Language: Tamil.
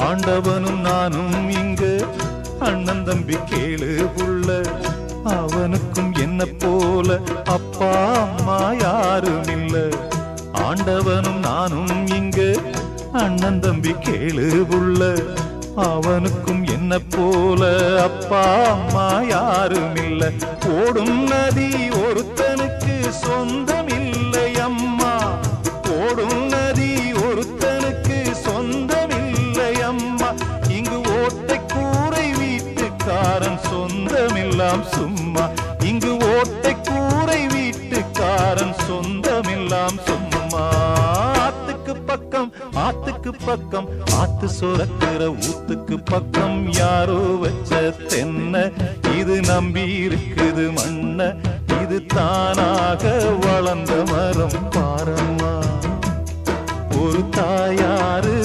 ஆண்டவனும் நானும் இங்கு அண்ணன் தம்பி கேளு புள்ள, அவனுக்கும் என்ன போல அப்பா அம்மா யாரும் இல்ல. ஆண்டவனும் நானும் இங்கு அண்ணன் தம்பி கேளு புள்ள, அவனுக்கும் என்ன போல அப்பா அம்மா யாரும் இல்ல. ஓடும் நதி ஒருத்தனுக்கு சொந்தம் இல்லை அம்மா, ஓடும் நதி ஒருத்தனுக்கு சொந்தம் இல்லை அம்மா. இங்கு ஓட்டை கூரை வீட்டுக்காரன் சொந்தமெல்லாம் சும்மா, இங்கு ஓட்டை கூரை வீட்டுக்காரன் சொந்தமெல்லாம் சும்மா. ஆத்துக்கு பக்கம் ஆத்துக்கு பக்கம் ஆத்து சுரக்கிற ஊத்துக்கு பக்கம் யாரோ வச்ச தென்ன, இது நம்பி இருக்குது மண்ண, இது தானாக வளர்ந்த மரம் பாரம்மா. ஒரு தாயாரு